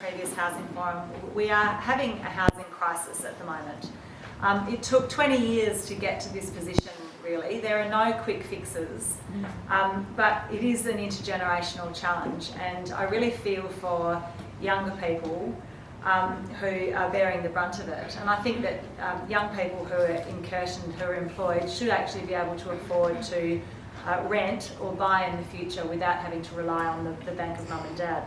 previous housing forum, we are having a housing crisis at the moment. It took 20 years to get to this position, really. There are no quick fixes, but it is an intergenerational challenge, and I really feel for younger people who are bearing the brunt of it. And I think that young people who are in Curtin, who are employed, should actually be able to afford to rent or buy in the future without having to rely on the bank of mum and dad.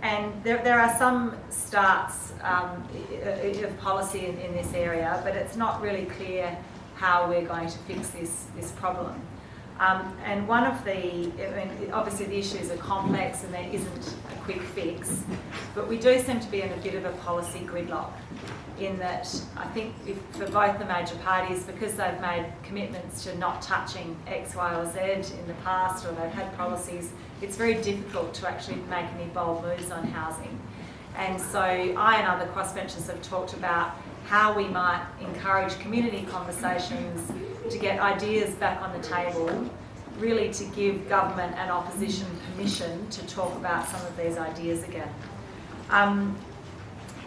And there are some starts of policy in this area, but it's not really clear how we're going to fix this problem. And one of obviously the issues are complex and there isn't a quick fix, but we do seem to be in a bit of a policy gridlock in that I think for both the major parties, because they've made commitments to not touching X, Y or Z in the past, or they've had policies, it's very difficult to actually make any bold moves on housing. And so I and other crossbenchers have talked about how we might encourage community conversations to get ideas back on the table, really to give government and opposition permission to talk about some of these ideas again.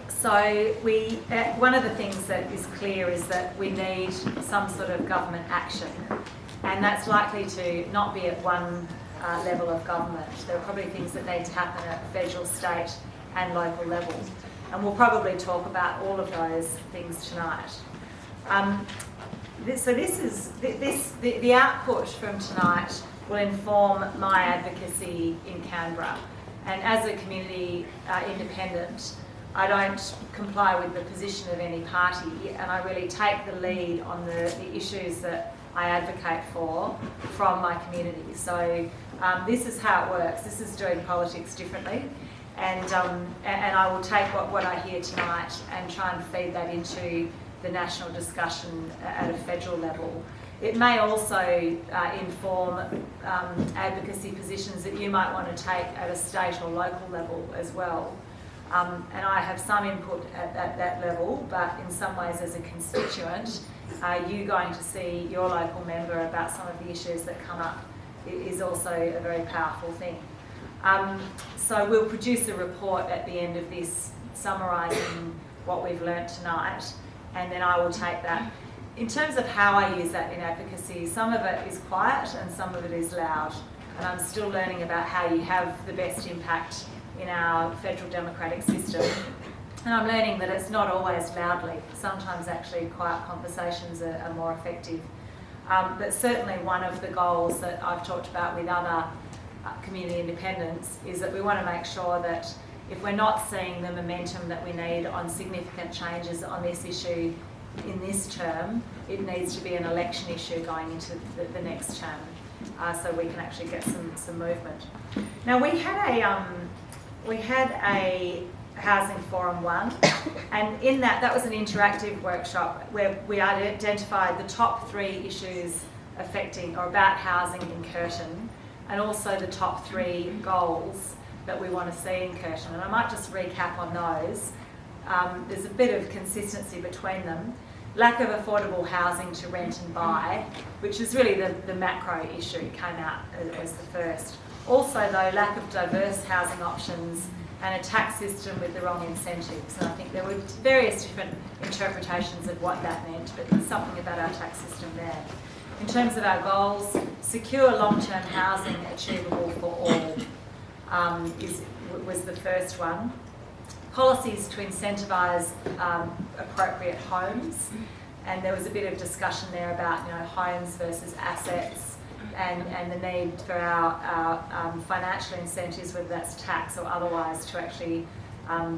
So one of the things that is clear is that we need some sort of government action, and that's likely to not be at one level of government. There are probably things that need to happen at federal, state and local level, and we'll probably talk about all of those things tonight. The output from tonight will inform my advocacy in Canberra, and as a community independent, I don't comply with the position of any party, and I really take the lead on the issues that I advocate for from my community. So this is how it works. This is doing politics differently, and I will take what I hear tonight and try and feed that into the national discussion at a federal level. It may also inform advocacy positions that you might want to take at a state or local level as well. And I have some input at that level, but in some ways as a constituent, you going to see your local member about some of the issues that come up is also a very powerful thing. So we'll produce a report at the end of this summarising what we've learnt tonight, and then I will take that. In terms of how I use that in advocacy, some of it is quiet and some of it is loud, and I'm still learning about how you have the best impact in our federal democratic system. And I'm learning that it's not always loudly. Sometimes actually quiet conversations are more effective. But certainly one of the goals that I've talked about with other community independents is that we want to make sure that if we're not seeing the momentum that we need on significant changes on this issue in this term, it needs to be an election issue going into the next term, so we can actually get some movement. Now we had a Housing Forum 1, and in that was an interactive workshop where we identified the top 3 issues affecting or about housing in Curtin, and also the top 3 goals that we want to see in Curtin. And I might just recap on those. There's a bit of consistency between them. Lack of affordable housing to rent and buy, which is really the macro issue, came out as the first. Also though, lack of diverse housing options and a tax system with the wrong incentives. And I think there were various different interpretations of what that meant, but there's something about our tax system there. In terms of our goals, secure long-term housing achievable for all was the first one. Policies to incentivise appropriate homes, and there was a bit of discussion there about homes versus assets, and the need for our financial incentives, whether that's tax or otherwise, to actually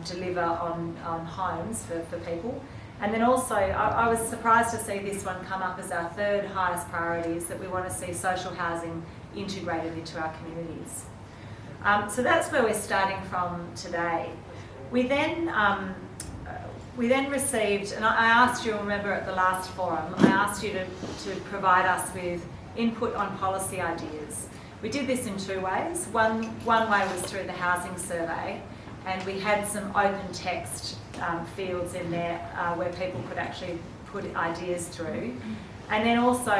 deliver on homes for people. And then also, I was surprised to see this one come up as our 3rd highest priority, is that we want to see social housing integrated into our communities. So that's where we're starting from today. We then received, and I asked you, remember at the last forum, I asked you to provide us with input on policy ideas. We did this in 2 ways. One way was through the housing survey, and we had some open text fields in there where people could actually put ideas through. And then also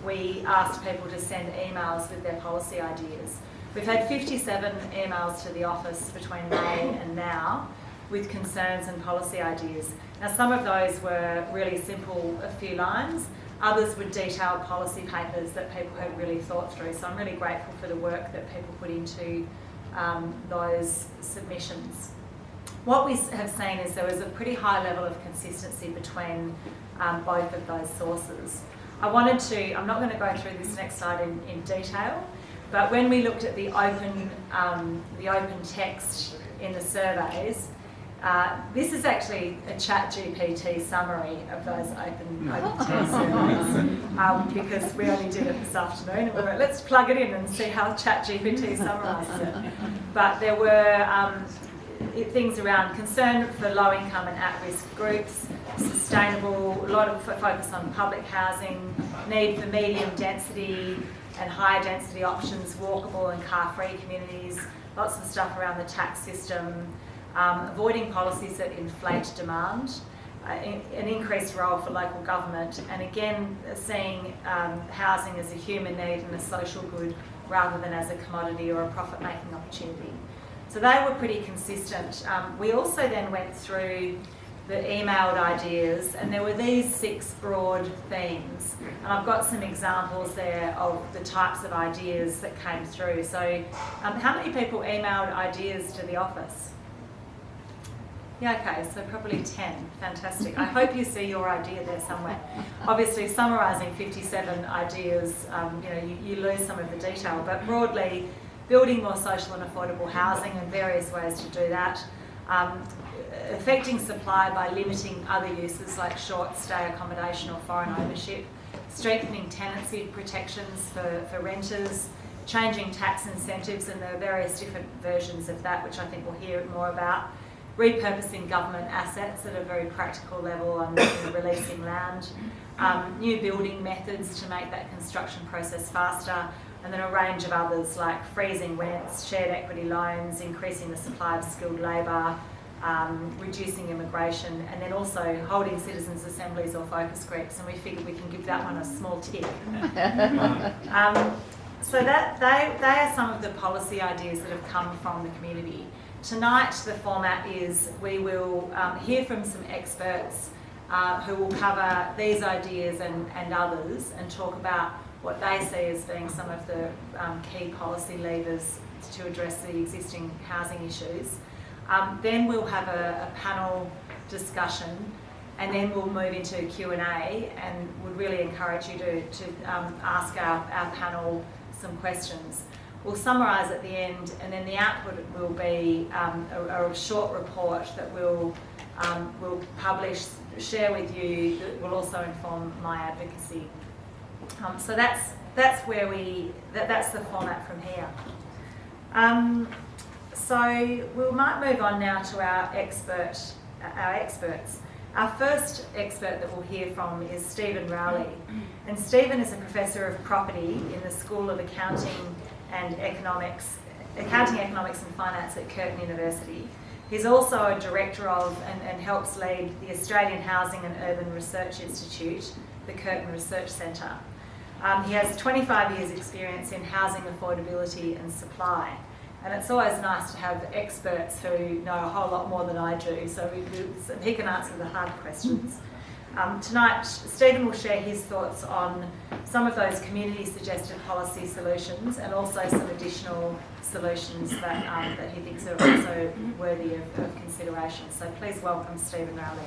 we asked people to send emails with their policy ideas. We've had 57 emails to the office between May and now with concerns and policy ideas. Now, some of those were really simple, a few lines. Others were detailed policy papers that people had really thought through. So I'm really grateful for the work that people put into those submissions. What we have seen is there was a pretty high level of consistency between both of those sources. I'm not going to go through this next slide in detail, but when we looked at the open text in the surveys, this is actually a ChatGPT summary of those open text surveys, because we only did it this afternoon and we went, let's plug it in and see how ChatGPT summarises it. But there were things around concern for low-income and at-risk groups, sustainable, a lot of focus on public housing, need for medium density and higher density options, walkable and car-free communities, lots of stuff around the tax system, avoiding policies that inflate demand, an increased role for local government, and again seeing housing as a human need and a social good rather than as a commodity or a profit-making opportunity. So they were pretty consistent. We also then went through the emailed ideas, and there were these 6 broad themes. And I've got some examples there of the types of ideas that came through. So how many people emailed ideas to the office? Yeah, okay, so probably 10. Fantastic. I hope you see your idea there somewhere. Obviously, summarising 57 ideas, you lose some of the detail, but broadly, building more social and affordable housing and various ways to do that, affecting supply by limiting other uses like short stay accommodation or foreign ownership, strengthening tenancy protections for renters, changing tax incentives, and there are various different versions of that which I think we'll hear more about, repurposing government assets at a very practical level and releasing land, new building methods to make that construction process faster, and then a range of others like freezing rents, shared equity loans, increasing the supply of skilled labour, reducing immigration, and then also holding citizens' assemblies or focus groups, and we figured we can give that one a small tick. So they are some of the policy ideas that have come from the community. Tonight the format is we will hear from some experts who will cover these ideas and others and talk about what they see as being some of the key policy levers to address the existing housing issues. Then we'll have a panel discussion, and then we'll move into Q&A, and would really encourage you to ask our panel some questions. We'll summarise at the end, and then the output will be a short report that we'll publish, share with you, that will also inform my advocacy. So that's the format from here. So we might move on now to our experts. Our first expert that we'll hear from is Stephen Rowley, and Stephen is a professor of property in the School of Accounting, Economics and Finance at Curtin University. He's also a director of and helps lead the Australian Housing and Urban Research Institute, the Curtin Research Centre. He has 25 years' experience in housing affordability and supply, and it's always nice to have experts who know a whole lot more than I do, so he can answer the hard questions. Tonight, Stephen will share his thoughts on some of those community-suggested policy solutions and also some additional solutions that he thinks are also worthy of consideration. So please welcome Stephen Rowley.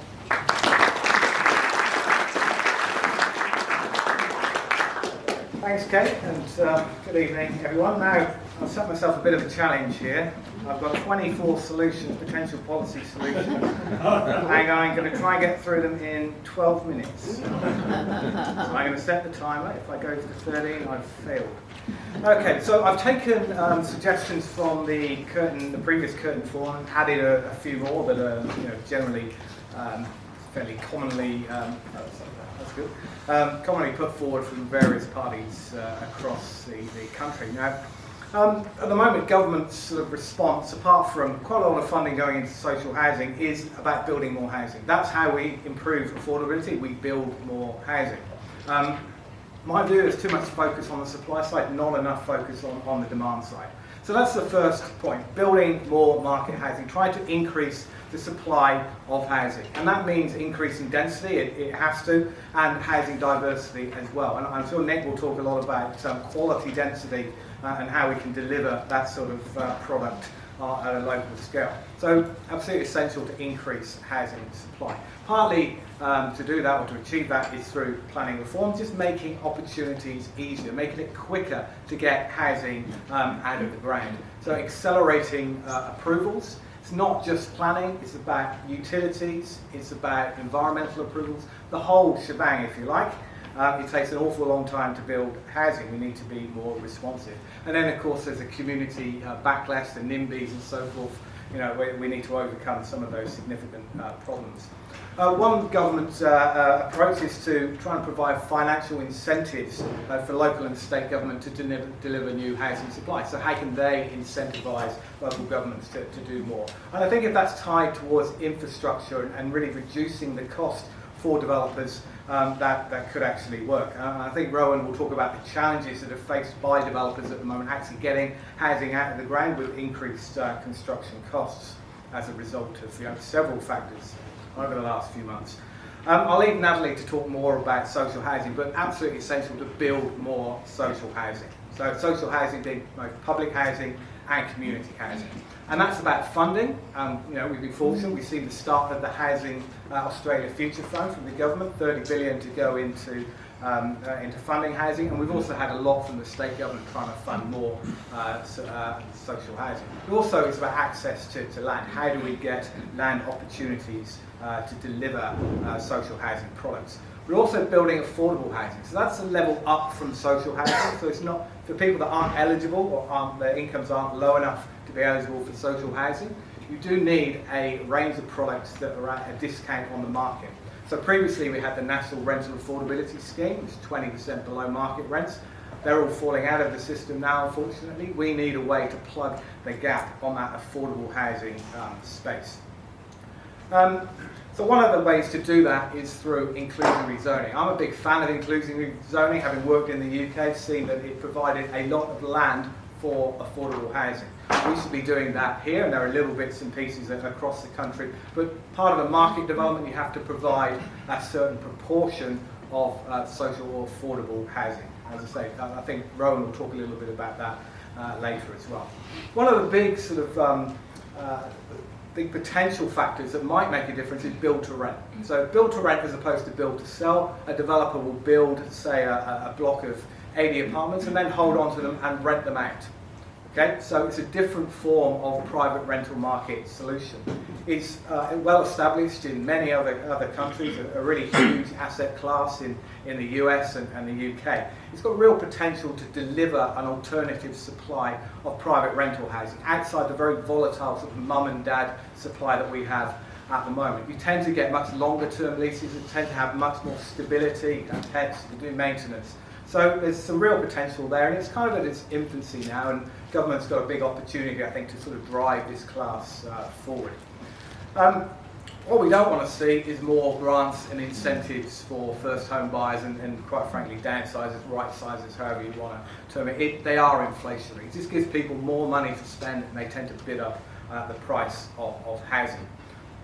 Thanks, Kate, and good evening, everyone. Now, I've set myself a bit of a challenge here. I've got 24 solutions, potential policy solutions, and I'm going to try and get through them in 12 minutes. So I'm going to set the timer. If I go to 13, I've failed. Okay, so I've taken suggestions from the previous Curtin forum, and added a few more that are generally fairly commonly commonly put forward from various parties across the country. Now, at the moment, government's sort of response, apart from quite a lot of funding going into social housing, is about building more housing. That's how we improve affordability. We build more housing. My view is too much focus on the supply side, not enough focus on the demand side. So that's the first point, building more market housing, trying to increase the supply of housing. And that means increasing density, it has to, and housing diversity as well. And I'm sure Nick will talk a lot about quality density and how we can deliver that sort of product at a local scale. So absolutely essential to increase housing supply. Partly to do that or to achieve that is through planning reform, just making opportunities easier, making it quicker to get housing out of the ground. So accelerating approvals. It's not just planning, it's about utilities, it's about environmental approvals, the whole shebang if you like. It takes an awful long time to build housing. We need to be more responsive. And then, of course, there's a community backlash, the NIMBYs and so forth. You know, we need to overcome some of those significant problems. One government approach is to try and provide financial incentives for local and state government to deliver new housing supply. So how can they incentivise local governments to do more? And I think if that's tied towards infrastructure and really reducing the cost for developers, that could actually work. I think Rowan will talk about the challenges that are faced by developers at the moment, actually getting housing out of the ground with increased construction costs as a result of several factors over the last few months. I'll leave Natalie to talk more about social housing, but absolutely essential to build more social housing. So social housing being both public housing and community housing. And that's about funding. We've been fortunate. We've seen the start of the Housing Australia Future Fund from the government, 30 billion to go into funding housing, and we've also had a lot from the state government trying to fund more social housing. But also it's about access to land. How do we get land opportunities to deliver social housing products? We're also building affordable housing. So that's a level up from social housing. So it's not for people that aren't eligible or their incomes aren't low enough to be eligible for social housing. You do need a range of products that are at a discount on the market. So previously we had the National Rental Affordability Scheme, which is 20% below market rents. They're all falling out of the system now, unfortunately. We need a way to plug the gap on that affordable housing space. So one of the ways to do that is through inclusionary zoning. I'm a big fan of inclusionary zoning, having worked in the UK, seen that it provided a lot of land for affordable housing. We should be doing that here, and there are little bits and pieces across the country, but part of a market development you have to provide a certain proportion of social or affordable housing. As I say, I think Rowan will talk a little bit about that later as well. One of the big big potential factors that might make a difference is build to rent. So build to rent as opposed to build to sell. A developer will build, say, a block of 80 apartments and then hold on to them and rent them out. Okay, so it's a different form of private rental market solution. It's well established in many other countries, a really huge asset class in the US and the UK. It's got real potential to deliver an alternative supply of private rental housing outside the very volatile sort of mum and dad supply that we have at the moment. You tend to get much longer term leases, you tend to have much more stability, you have pets, you can do maintenance. So there's some real potential there, and it's kind of at its infancy now, and government's got a big opportunity, I think, to sort of drive this class forward. What we don't want to see is more grants and incentives for first home buyers and quite frankly downsizers, right sizes, however you want to term it. They are inflationary. It just gives people more money to spend, and they tend to bid up the price of housing.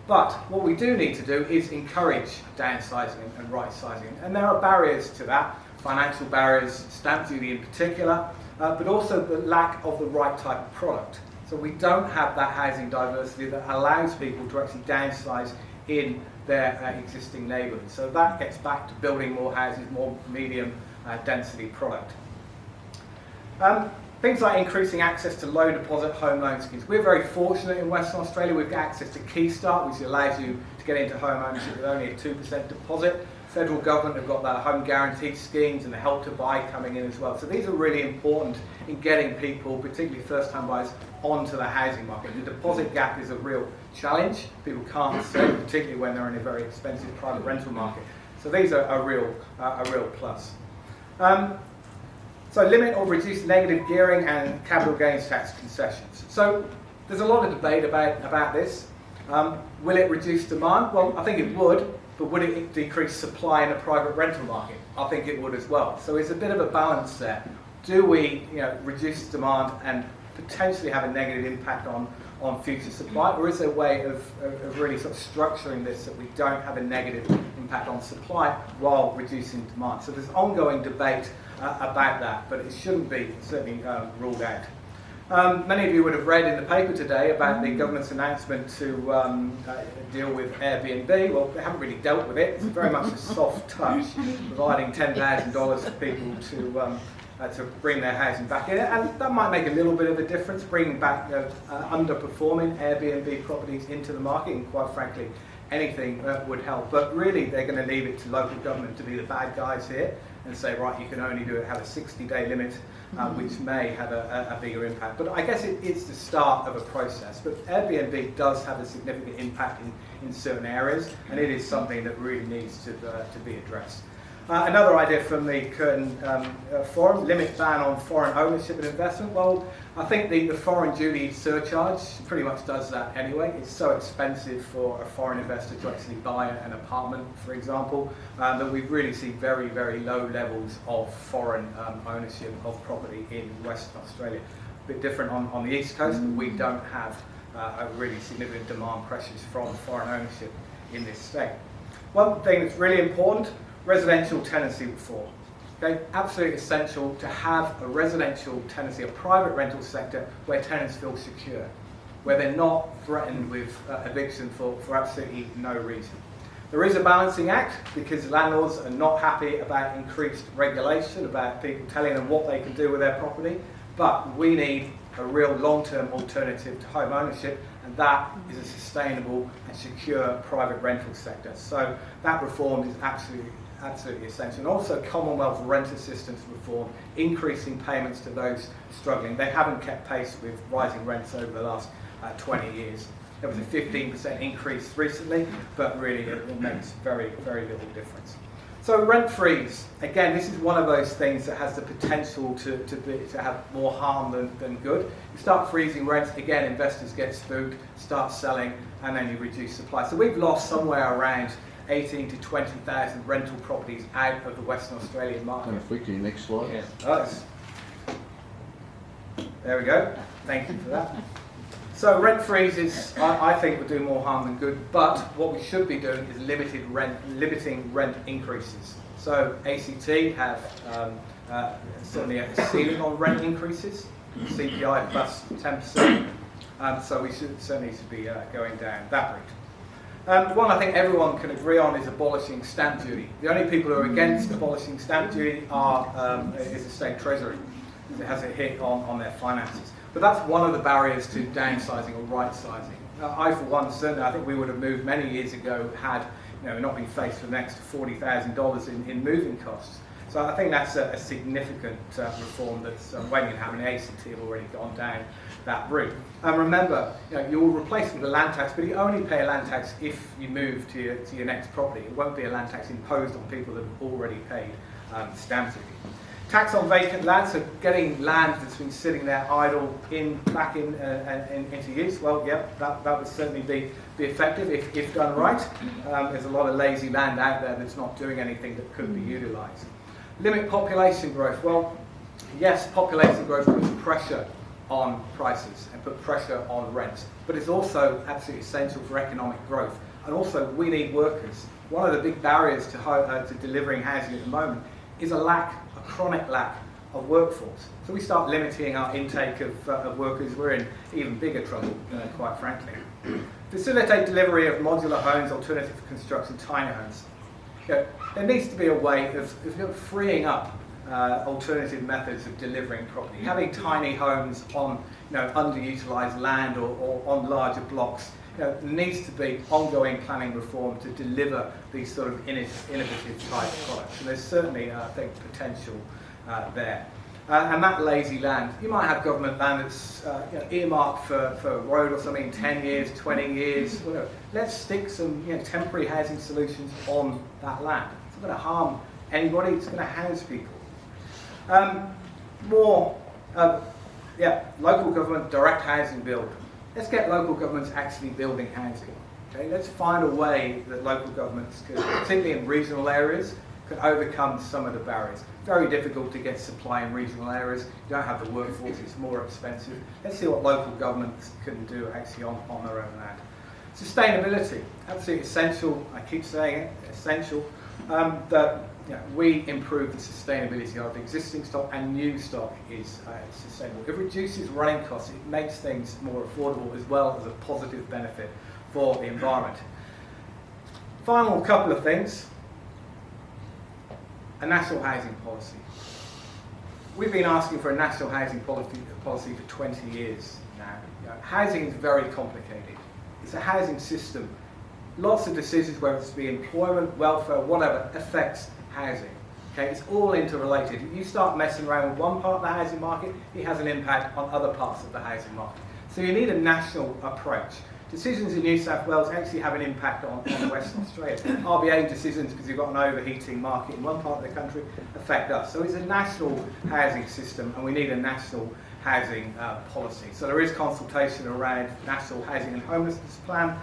But what we do need to do is encourage downsizing and right sizing, and there are barriers to that. Financial barriers, stamp duty in particular, but also the lack of the right type of product. So we don't have that housing diversity that allows people to actually downsize in their existing neighbourhoods. So that gets back to building more houses, more medium density product. Things like increasing access to low deposit home loan schemes. We're very fortunate in Western Australia. We've got access to Key Start, which allows you to get into home ownership with only a 2% deposit. Federal government have got the home guarantee schemes and the help to buy coming in as well. So these are really important in getting people, particularly first home buyers, onto the housing market. The deposit gap is a real challenge. People can't save, particularly when they're in a very expensive private rental market. So these are a real plus. So limit or reduce negative gearing and capital gains tax concessions. So there's a lot of debate about this. Will it reduce demand? Well, I think it would. But would it decrease supply in the private rental market? I think it would as well. So it's a bit of a balance there. Do we reduce demand and potentially have a negative impact on future supply, or is there a way of really sort of structuring this so that we don't have a negative impact on supply while reducing demand? So there's ongoing debate about that, but it shouldn't be certainly ruled out. Many of you would have read in the paper today about the government's announcement to deal with Airbnb. Well, they haven't really dealt with it. It's very much a soft touch, providing $10,000 for people to bring their housing back in. And that might make a little bit of a difference, bringing back underperforming Airbnb properties into the market, and quite frankly, anything would help. But really, they're going to leave it to local government to be the bad guys here and say, right, you can only have a 60-day limit, which may have a bigger impact. But I guess it's the start of a process. But Airbnb does have a significant impact in certain areas, and it is something that really needs to be addressed. Another idea from the Curtin forum, limit ban on foreign ownership and investment. Well, I think the foreign duty surcharge pretty much does that anyway. It's so expensive for a foreign investor to actually buy an apartment, for example, that we really see very, very low levels of foreign ownership of property in Western Australia. A bit different on the East Coast, but we don't have a really significant demand pressures from foreign ownership in this state. One thing that's really important, residential tenancy reform. Okay, absolutely essential to have a residential tenancy, a private rental sector where tenants feel secure, where they're not threatened with eviction for absolutely no reason. There is a balancing act because landlords are not happy about increased regulation, about people telling them what they can do with their property, but we need a real long-term alternative to home ownership, and that is a sustainable and secure private rental sector. So that reform is absolutely essential. And also Commonwealth rent assistance reform, increasing payments to those struggling. They haven't kept pace with rising rents over the last 20 years. There was a 15% increase recently, but really it makes very, very little difference. So rent freeze, again, this is one of those things that has the potential to have more harm than good. You start freezing rents, again, investors get spooked, start selling, and then you reduce supply. So we've lost somewhere around 18 to 20,000 rental properties out of the Western Australian market. Kind of quickly, next slide. Yeah. Oh, there we go. Thank you for that. So rent freezes, I think, will do more harm than good, but what we should be doing is limiting rent increases. So ACT have certainly a ceiling on rent increases, CPI plus 10%, so we certainly should be going down that route. One I think everyone can agree on is abolishing stamp duty. The only people who are against abolishing stamp duty is the State Treasury. It has a hit on their finances. But that's one of the barriers to downsizing or right-sizing. I, for one, certainly, I think we would have moved many years ago had not been faced with next to $40,000 in moving costs. So I think that's a significant reform that's waiting to happen. The ACT have already gone down that route. And remember, you'll replace it with a land tax, but you only pay a land tax if you move to your next property. It won't be a land tax imposed on people that have already paid stamp duty. Tax on vacant land, so getting land that's been sitting there idle back into use. Well, yeah, that would certainly be effective if done right. There's a lot of lazy land out there that's not doing anything that could be utilised. Limit population growth. Well, yes, population growth puts pressure on prices and put pressure on rents, but it's also absolutely essential for economic growth. And also, we need workers. One of the big barriers to delivering housing at the moment is a chronic lack of workforce. So we start limiting our intake of workers, we're in even bigger trouble, quite frankly. Facilitate delivery of modular homes, alternative construction, tiny homes. There needs to be a way of freeing up alternative methods of delivering property. Having tiny homes on underutilised land or on larger blocks. There needs to be ongoing planning reform to deliver these sort of innovative type products. And there's certainly, I think, potential there. And that lazy land, you might have government land that's earmarked for a road or something in 10 years, 20 years, whatever. Let's stick some temporary housing solutions on that land. It's not going to harm anybody, it's going to house people. Local government, direct housing build. Let's get local governments actually building housing. Okay? Let's find a way that local governments can, particularly in regional areas, can overcome some of the barriers. Very difficult to get supply in regional areas. You don't have the workforce, it's more expensive. Let's see what local governments can do actually on their own land. Sustainability, absolutely essential. I keep saying it, essential. That we improve the sustainability of existing stock, and new stock is sustainable. It reduces running costs, it makes things more affordable, as well as a positive benefit for the environment. Final couple of things. A national housing policy. We've been asking for a national housing policy for 20 years now. Housing is very complicated. It's a housing system. Lots of decisions, whether it's to be employment, welfare, whatever, affects housing. Okay, it's all interrelated. If you start messing around with one part of the housing market, it has an impact on other parts of the housing market. So you need a national approach. Decisions in New South Wales actually have an impact on Western Australia. RBA decisions, because you've got an overheating market in one part of the country, affect us. So it's a national housing system, and we need a national housing policy. So there is consultation around National Housing and Homelessness Plan,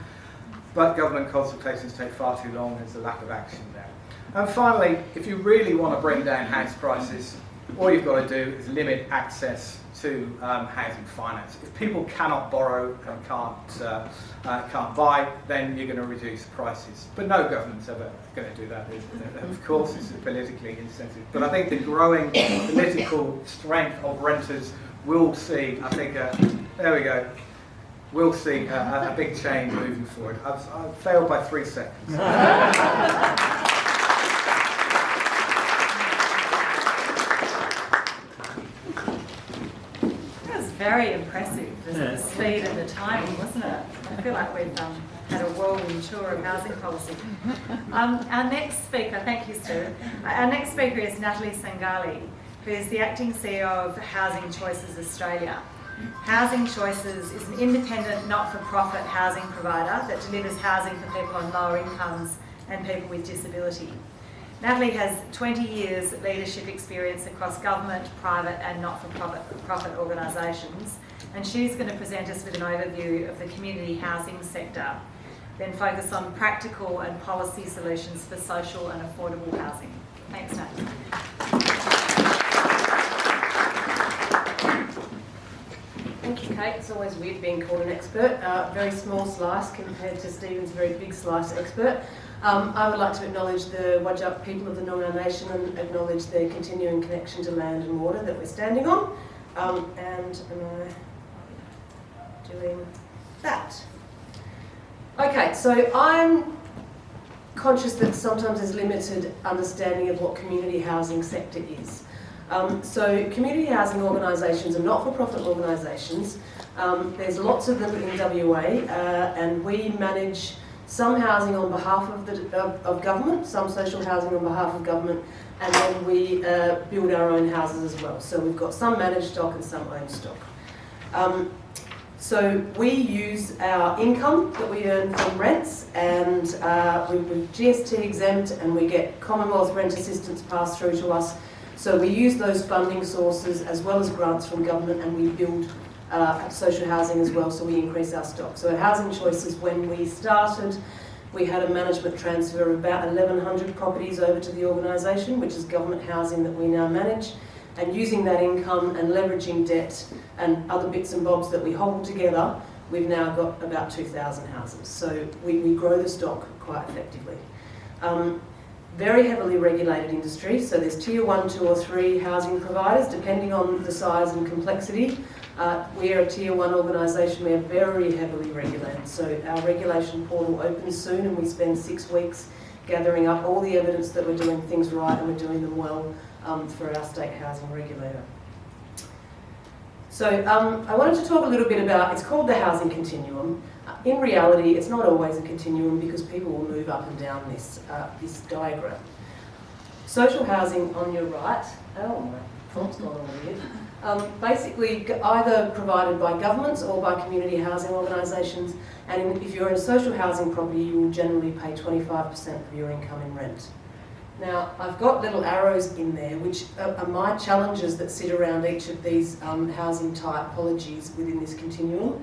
but government consultations take far too long. There's a lack of action there. And finally, if you really want to bring down house prices, all you've got to do is limit access to housing finance. If people cannot borrow and can't buy, then you're going to reduce prices. But no government's ever going to do that. Of course, it's politically insensitive. But I think the growing political strength of renters will see, I think, there we go, we'll see a big change moving forward. I've failed by 3 seconds. Very impressive, the speed and the timing, wasn't it? I feel like we've had a whirlwind tour of housing policy. Our next speaker, thank you, Stu. Our next speaker is Natalie Sangali, who is the acting CEO of Housing Choices Australia. Housing Choices is an independent, not-for-profit housing provider that delivers housing for people on lower incomes and people with disability. Natalie has 20 years leadership experience across government, private and not-for-profit organisations, and she's going to present us with an overview of the community housing sector, then focus on practical and policy solutions for social and affordable housing. Thanks, Natalie. Thank you, Kate. It's always weird being called an expert. Very small slice compared to Stephen's very big slice expert. I would like to acknowledge the Whadjuk people of the Noongar Nation and acknowledge their continuing connection to land and water that we're standing on. And am I doing that? Okay, so I'm conscious that sometimes there's limited understanding of what community housing sector is. So community housing organisations are not-for-profit organisations. There's lots of them in WA, and we manage some housing on behalf of government, some social housing on behalf of government, and then we build our own houses as well. So we've got some managed stock and some owned stock. So we use our income that we earn from rents, and we're GST exempt, and we get Commonwealth rent assistance passed through to us. So we use those funding sources as well as grants from government, and we build social housing as well, so we increase our stock. So at Housing Choices, when we started, we had a management transfer of about 1,100 properties over to the organisation, which is government housing that we now manage. And using that income and leveraging debt and other bits and bobs that we hold together, we've now got about 2,000 houses. So we grow the stock quite effectively. Very heavily regulated industry, so there's tier 1, 2 or 3 housing providers depending on the size and complexity. We are a tier 1 organisation, we are very heavily regulated, so our regulation portal opens soon and we spend 6 weeks gathering up all the evidence that we're doing things right and we're doing them well for our state housing regulator. So I wanted to talk a little bit about, it's called the housing continuum. In reality, it's not always a continuum because people will move up and down this diagram. Social housing on your right, oh my font's gone all weird, basically either provided by governments or by community housing organisations, and if you're in a social housing property you will generally pay 25% of your income in rent. Now I've got little arrows in there which are my challenges that sit around each of these housing typologies within this continuum.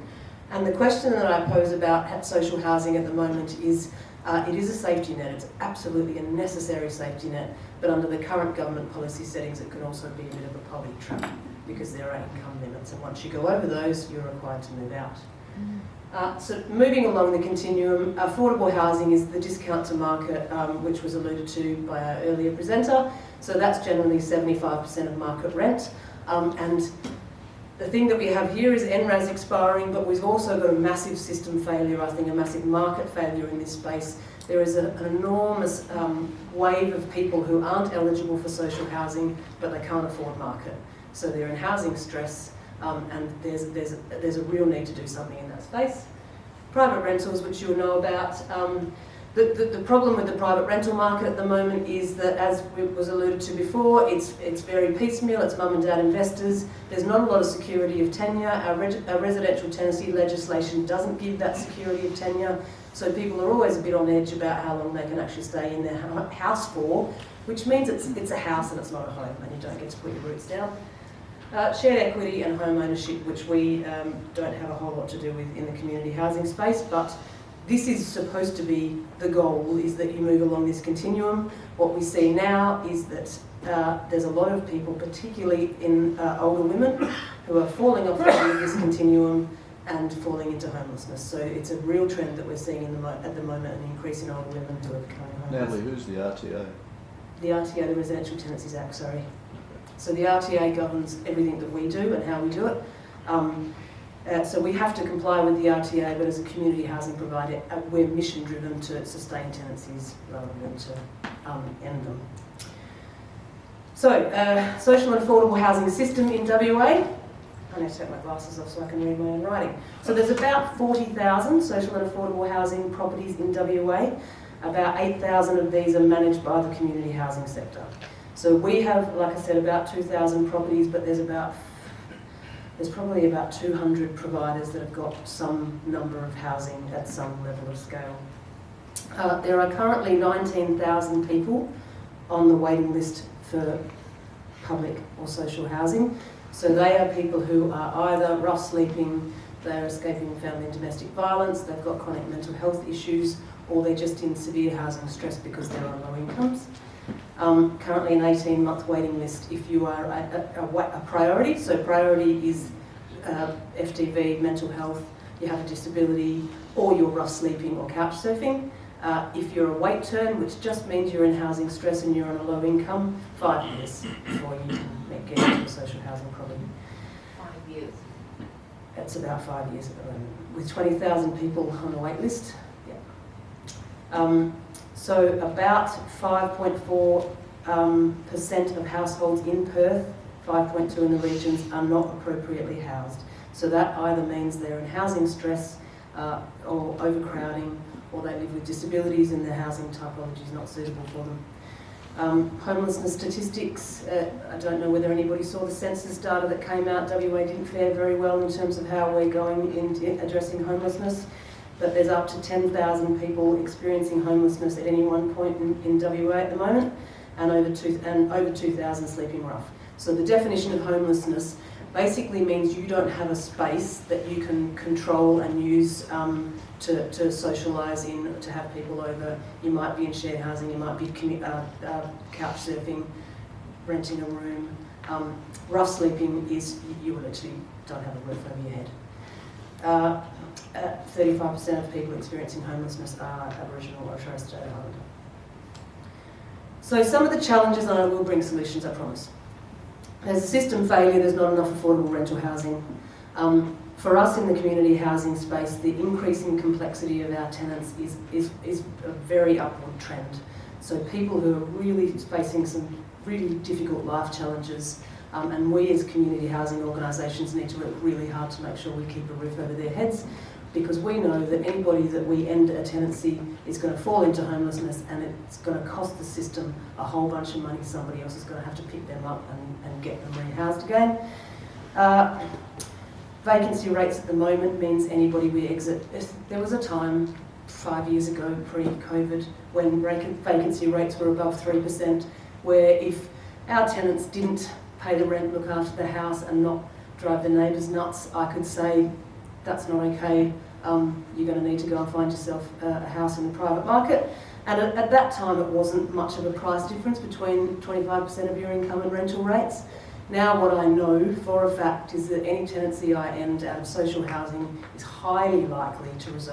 And the question that I pose about social housing at the moment is, it is a safety net. It's absolutely a necessary safety net, but under the current government policy settings, it can also be a bit of a poverty trap because there are income limits, and once you go over those, you're required to move out. So moving along the continuum, affordable housing is the discount to market, which was alluded to by our earlier presenter. So that's generally 75% of market rent. And the thing that we have here is NRAS expiring, but we've also got a massive system failure, I think a massive market failure in this space. There is an enormous wave of people who aren't eligible for social housing, but they can't afford market. So they're in housing stress, and there's a real need to do something in that space. Private rentals, which you'll know about. The problem with the private rental market at the moment is that, as was alluded to before, it's very piecemeal, it's mum and dad investors, there's not a lot of security of tenure. Our residential tenancy legislation doesn't give that security of tenure, so people are always a bit on edge about how long they can actually stay in their house for, which means it's a house and it's not a home, and you don't get to put your roots down. Shared equity and home ownership, which we don't have a whole lot to do with in the community housing space, but this is supposed to be the goal, is that you move along this continuum. What we see now is that there's a lot of people, particularly in older women, who are falling off the end of this continuum and falling into homelessness. So it's a real trend that we're seeing at the moment, an increase in older women who are becoming homeless. Natalie, who's the RTA? The RTA, the Residential Tenancies Act, sorry. So the RTA governs everything that we do and how we do it. So we have to comply with the RTA, but as a community housing provider, we're mission driven to sustain tenancies rather than to end them. So, social and affordable housing system in WA. I need to take my glasses off so I can read my own writing. So there's about 40,000 social and affordable housing properties in WA. About 8,000 of these are managed by the community housing sector. So we have, like I said, about 2,000 properties, but there's probably about 200 providers that have got some number of housing at some level of scale. There are currently 19,000 people on the waiting list for public or social housing. So they are people who are either rough sleeping, they're escaping family and domestic violence, they've got chronic mental health issues, or they're just in severe housing stress because they're on low incomes. Currently an 18-month waiting list if you are a priority. So priority is FTV, mental health, you have a disability, or you're rough sleeping or couch surfing. If you're a wait turn, which just means you're in housing stress and you're on a low income, 5 years before you can get into a social housing property. 5 years. It's about 5 years at the moment, with 20,000 people on the wait list. Yeah. So about 5.4% of households in Perth, 5.2 in the regions, are not appropriately housed. So that either means they're in housing stress or overcrowding, or they live with disabilities and their housing typology is not suitable for them. Homelessness statistics, I don't know whether anybody saw the census data that came out. WA didn't fare very well in terms of how we're going in addressing homelessness. But there's up to 10,000 people experiencing homelessness at any one point in WA at the moment, and over 2,000 sleeping rough. So the definition of homelessness basically means you don't have a space that you can control and use to socialise in, to have people over. You might be in shared housing, you might be couch surfing, renting a room. Rough sleeping is you literally don't have a roof over your head. 35% of people experiencing homelessness are Aboriginal or Torres Strait Islander. So some of the challenges, and I will bring solutions, I promise. There's a system failure, there's not enough affordable rental housing. For us in the community housing space, the increasing complexity of our tenants is a very upward trend. So people who are really facing some really difficult life challenges, and we as community housing organisations need to work really hard to make sure we keep a roof over their heads, because we know that anybody that we end a tenancy is going to fall into homelessness, and it's going to cost the system a whole bunch of money. Somebody else is going to have to pick them up and get them rehoused again. Vacancy rates at the moment means anybody we exit. There was a time 5 years ago, pre-COVID, when vacancy rates were above 3%, where if our tenants didn't pay the rent, look after the house and not drive the neighbours nuts, I could say that's not okay. You're going to need to go and find yourself a house in the private market. And at that time, it wasn't much of a price difference between 25% of your income and rental rates. Now what I know for a fact is that any tenancy I end out of social housing is highly likely to result